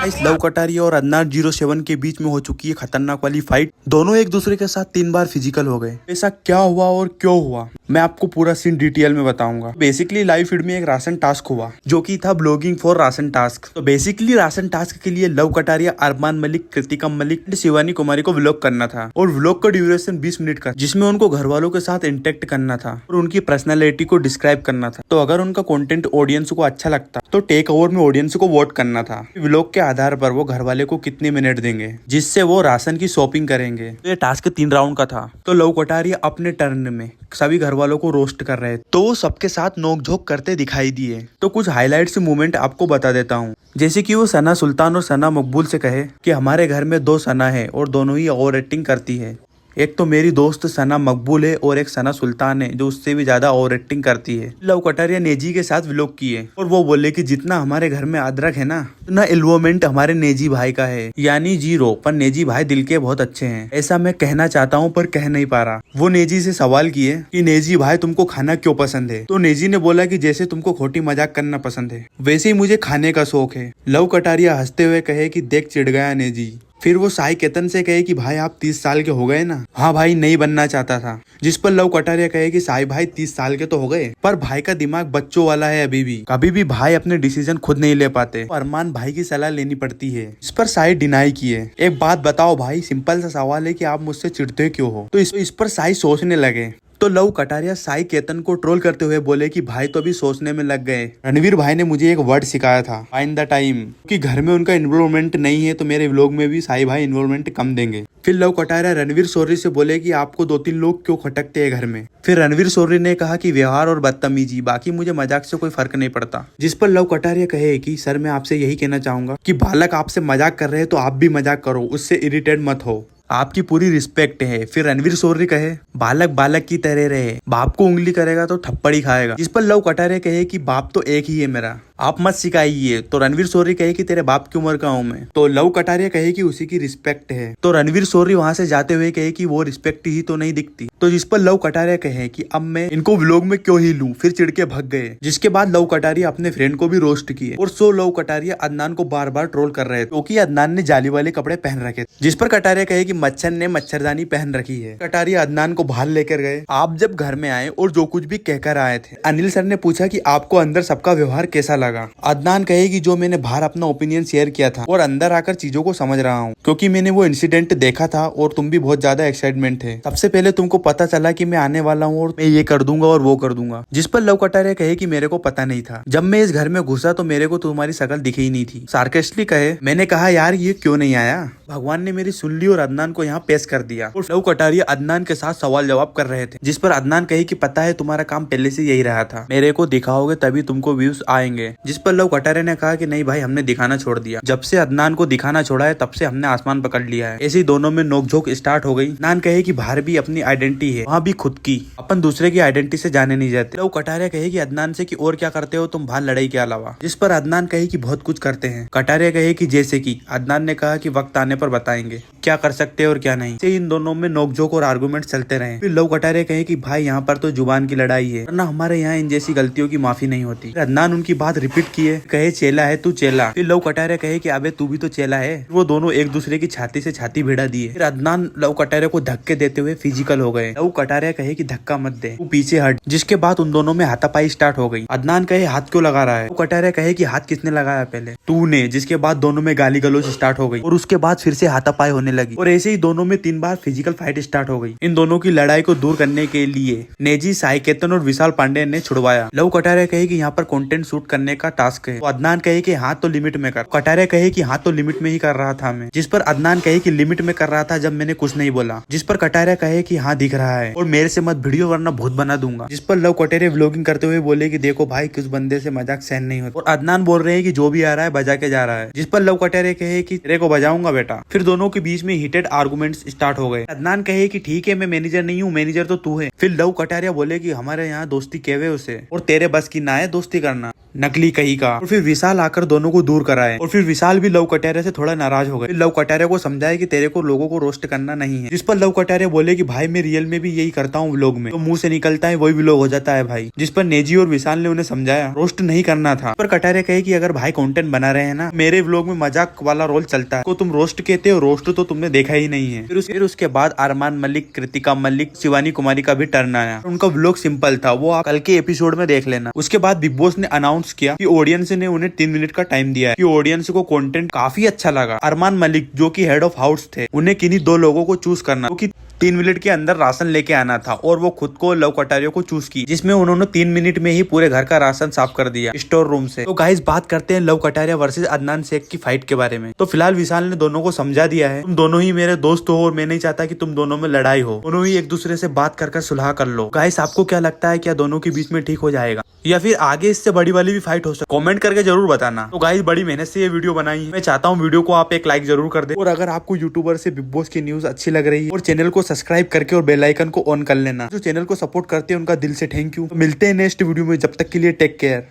इस लव कटारिया और अदनान 07 के बीच में हो चुकी है खतरनाक वाली फाइट। दोनों एक दूसरे के साथ 3 बार फिजिकल हो गए। ऐसा क्या हुआ और क्यों हुआ, मैं आपको पूरा सीन डिटेल में बताऊंगा। बेसिकली लाइव फीड में एक राशन टास्क हुआ जो कि था ब्लॉगिंग फॉर राशन टास्क। तो बेसिकली राशन टास्क के लिए लव कटारिया, अरमान मलिक, कृतिका मलिक, शिवानी कुमारी को व्लॉग करना था और व्लॉग का ड्यूरेशन 20 मिनट का, जिसमें उनको घर वालों के साथ इंटरेक्ट करना था और उनकी पर्सनैलिटी को डिस्क्राइब करना था। तो अगर उनका कंटेंट ऑडियंस को अच्छा लगता तो टेक ओवर में ऑडियंस को वोट करना था। व्लॉग के आधार पर वो घर वाले को कितने मिनट देंगे जिससे वो राशन की शॉपिंग करेंगे। तो ये टास्क 3 राउंड का था। तो लव कटारिया अपने टर्न में सभी घर वालों को रोस्ट कर रहे थे, तो वो सबके साथ नोकझोंक करते दिखाई दिए। तो कुछ हाईलाइट्स मूवमेंट आपको बता देता हूँ, जैसे कि वो सना सुल्तान और सना मकबूल से कहे कि हमारे घर में 2 सना है और दोनों ही ओवर एक्टिंग करती है। एक तो मेरी दोस्त सना मकबूल है और एक सना सुल्तान है जो उससे भी ज्यादा ओवर एक्टिंग करती है। लव कटारिया नेजी के साथ व्लॉग किए और वो बोले कि जितना हमारे घर में अदरक है ना, उतना इन्वॉल्वमेंट हमारे नेजी भाई का है, यानी 0। पर नेजी भाई दिल के बहुत अच्छे हैं, ऐसा मैं कहना चाहता हूँ पर कह नहीं पा रहा। वो नेजी से सवाल किए कि नेजी भाई तुमको खाना क्यों पसंद है, तो नेजी ने बोला कि जैसे तुमको खोटी मजाक करना पसंद है वैसे ही मुझे खाने का शौक है। लव कटारिया हंसते हुए कहे कि देख चिढ़ गया नेजी। फिर वो साई केतन से कहे कि भाई आप 30 साल के हो गए ना। हाँ भाई नहीं बनना चाहता था। जिस पर लव कटारिया कहे कि साई भाई 30 साल के तो हो गए पर भाई का दिमाग बच्चों वाला है अभी भी, कभी भी भाई अपने डिसीजन खुद नहीं ले पाते, तो अरमान भाई की सलाह लेनी पड़ती है। इस पर साई डिनाई किए। एक बात बताओ भाई, सिंपल सा सवाल है कि आप मुझसे चिढ़ते क्यों हो। तो इस पर साई सोचने लगे। तो लव कटारिया साई केतन को ट्रोल करते हुए बोले कि भाई तो अभी सोचने में लग गए। रणवीर भाई ने मुझे एक वर्ड सिखाया था, फाइंड द टाइम, कि घर में उनका इन्वॉल्वमेंट नहीं है तो मेरे व्लॉग में भी साई भाई इन्वॉल्वमेंट कम देंगे। फिर लव कटारिया रणवीर सोरी से बोले कि आपको 2-3 लोग क्यों खटकते हैं घर में। फिर रणवीर सोरी ने कहा कि व्यवहार और बदतमीजी, बाकी मुझे मजाक से कोई फर्क नहीं पड़ता। जिस पर लव कटारिया कहे कि सर मैं आपसे यही कहना चाहूंगा कि बालक आपसे मजाक कर रहे हैं तो आप भी मजाक करो, उससे इरिटेट मत हो, आपकी पूरी रिस्पेक्ट है। फिर रणवीर सोरी कहे बालक बालक की तरह रहे, बाप को उंगली करेगा तो थप्पड़ ही खाएगा। जिस पर लव कटारिया कहे कि बाप तो एक ही है मेरा, आप मत सिखाइए। तो रणवीर सोरी कहे कि तेरे बाप की उम्र का हूं मैं। तो लव कटारिया कहे कि उसी की रिस्पेक्ट है। तो रणवीर सोरी वहां से जाते हुए कहे कि वो रिस्पेक्ट ही तो नहीं दिखती। तो जिस पर लव कटारिया कहे कि अब मैं इनको व्लॉग में क्यों ही लूं, फिर चिढ़ के भग गए। जिसके बाद लव कटारिया अपने फ्रेंड को भी रोस्ट किए और सो लव कटारिया अदनान को बार बार ट्रोल कर रहे थे क्योंकि अदनान ने जाली वाले कपड़े पहन रखे थे। जिस पर कटारिया कहे कि मच्छर ने मच्छरदानी पहन रखी है। कटारिया अदनान को बाहर लेकर गए। आप जब घर में आए और जो कुछ भी कहकर आए थे, अनिल सर ने पूछा कि आपको अंदर सबका व्यवहार कैसा लगा। अदनान कहे कि जो मैंने बाहर अपना ओपिनियन शेयर किया था और अंदर आकर चीजों को समझ रहा हूँ क्योंकि मैंने वो इंसिडेंट देखा था और तुम भी बहुत ज्यादा एक्साइटमेंट थे। सबसे पहले तुमको पता चला कि मैं आने वाला हूँ और मैं ये कर दूंगा और वो कर दूंगा। जिस पर लव कटारिया कहे कि मेरे को पता नहीं था, जब मैं इस घर में घुसा तो मेरे को तुम्हारी शक्ल दिखी ही नहीं थी। सार्केस्टली कहे मैंने कहा यार ये क्यों नहीं आया, भगवान ने मेरी सुन ली और अदनान को यहाँ पेश कर दिया। और लव कटारिया अदनान के साथ सवाल जवाब कर रहे थे। जिस पर अदनान कहे कि पता है तुम्हारा काम पहले से यही रहा था, मेरे को दिखाओगे तभी तुमको व्यूज आएंगे। जिस पर लव कटारिया ने कहा कि नहीं भाई हमने दिखाना छोड़ दिया, जब से अदनान को दिखाना छोड़ा है तब से हमने आसमान पकड़ लिया है। ऐसे ही दोनों में नोकझोंक स्टार्ट हो गई। अदनान कहे कि बाहर भी अपनी आइडेंटिटी है, वहाँ भी खुद की, अपन दूसरे की आइडेंटिटी से जाने नहीं जाते। लव कटारिया कहे कि अदनान से कि और क्या करते हो तुम बाहर लड़ाई के अलावा। जिस पर अदनान कहे कि बहुत कुछ करते हैं। कटारिया कहे कि जैसे कि। अदनान ने कहा कि वक्त आने पर बताएंगे क्या कर सकते हैं और क्या नहीं। से इन दोनों में नोकझोंक और आर्गुमेंट चलते रहे। फिर लव कटारिया कहे कि भाई यहाँ पर तो जुबान की लड़ाई है, वरना हमारे यहाँ इन जैसी गलतियों की माफी नहीं होती। अदनान उनकी बात रिपीट किए, कहे चेला है तू चेला। फिर लव कटारिया कहे कि अबे तू भी तो चेला है। वो दोनों एक दूसरे की छाती से छाती भिड़ा दिए। फिर अदनान लव कटारिया को धक्के देते हुए फिजिकल हो गए। लव कटारिया कहे कि धक्का मत दे, तू पीछे हट। जिसके बाद उन दोनों में हाथापाई स्टार्ट हो गई। अदनान कहे हाथ क्यों लगा रहा है। लव कटारिया कहे कि हाथ किसने लगाया पहले, तूने। जिसके बाद दोनों में गाली गलौज स्टार्ट हो गई और उसके बाद फिर से हाथापाई होने लगी और ऐसे ही दोनों में 3 बार फिजिकल फाइट स्टार्ट हो गई। इन दोनों की लड़ाई को दूर करने के लिए नेजी, साई केतन और विशाल पांडे ने छुड़वाया। लव कटारिया कहे कि यहाँ पर कंटेंट शूट करने का टास्क है। तो अदनान कहे कि हाथ तो लिमिट में कर। कटारिया कहे कि हाथ तो लिमिट में ही कर रहा था मैं। जिस पर अदनान कहे कि लिमिट में कर रहा था जब मैंने कुछ नहीं बोला। जिस पर कटारिया कहे कि हाँ दिख रहा है और मेरे से मत भिड़ियो वरना भूत बना दूंगा। जिस पर लव कटारिया व्लॉगिंग करते हुए बोले कि देखो भाई किस बंदे से मजाक सहन नहीं होता। और अदनान बोल रहे हैं कि जो भी आ रहा है बजा के जा रहा है। जिस पर लव कटारिया कहे कि तेरे को बजाऊंगा बेटा। फिर दोनों के बीच में हीटेड आर्गुमेंट्स स्टार्ट हो गए। अदनान कहे कि ठीक है मैं मैनेजर नहीं हूँ, मैनेजर तो तू है। फिर लव कटारिया बोले कि हमारे यहाँ दोस्ती केवे उसे और तेरे बस की ना है दोस्ती करना। नकली कहीं का। और फिर विशाल आकर दोनों को दूर कराए और फिर विशाल भी लव कटारिया से थोड़ा नाराज हो गए। लव कटारिया को समझाया कि तेरे को लोगों को रोस्ट करना नहीं है, जिस पर लव कटारिया बोले कि भाई मैं रियल में भी यही करता हूँ व्लॉग में, तो मुंह से निकलता है वही व्लॉग हो जाता है भाई। जिस पर नेजी और विशाल ने उन्हें समझाया रोस्ट नहीं करना था। पर कटारिया कहे कि अगर भाई कंटेंट बना रहे हैं ना, मेरे व्लॉग में मजाक वाला रोल चलता है, को तुम रोस्ट कहते हो, रोस्ट तो तुमने देखा ही नहीं है। फिर उसके बाद अरमान मलिक, कृतिका मलिक, शिवानी कुमारी का भी टर्न आया। उनका व्लॉग सिंपल था, वो आप कल के एपिसोड में देख लेना। उसके बाद बिग बॉस ने अनाउंस किया कि ऑडियंस ने उन्हें 3 मिनट का टाइम दिया है, कि ऑडियंस को कंटेंट काफी अच्छा लगा। अरमान मलिक जो कि हेड ऑफ हाउस थे, उन्हें किन्हीं 2 लोगों को चूज करना, क्योंकि 3 मिनट के अंदर राशन लेके आना था और वो खुद को लव कटारिया को चूज की, जिसमें उन्होंने 3 मिनट में ही पूरे घर का राशन साफ कर दिया स्टोर रूम से। तो गाइस बात करते हैं लव कटारिया वर्सेस अदनान शेख की फाइट के बारे में। तो फिलहाल विशाल ने दोनों को समझा दिया है, तुम दोनों ही मेरे दोस्त हो और मैं नहीं चाहता कि तुम दोनों में लड़ाई हो, दोनों ही एक दूसरे से बात कर सुलह कर लो। गाइस आपको क्या लगता है, क्या दोनों के बीच में ठीक हो जाएगा या फिर आगे इससे बड़ी वाली भी फाइट हो सकती है? कमेंट करके जरूर बताना। तो गाइस बड़ी मेहनत से ये वीडियो बनाई है, मैं चाहता हूँ वीडियो को आप एक लाइक जरूर कर दे। और अगर आपको यूट्यूबर से बिग बॉस की न्यूज अच्छी लग रही है और चैनल को सब्सक्राइब करके और बेल आइकन को ऑन कर लेना। जो चैनल को सपोर्ट करते हैं उनका दिल से थैंक यू। तो मिलते हैं नेक्स्ट वीडियो में, जब तक के लिए टेक केयर।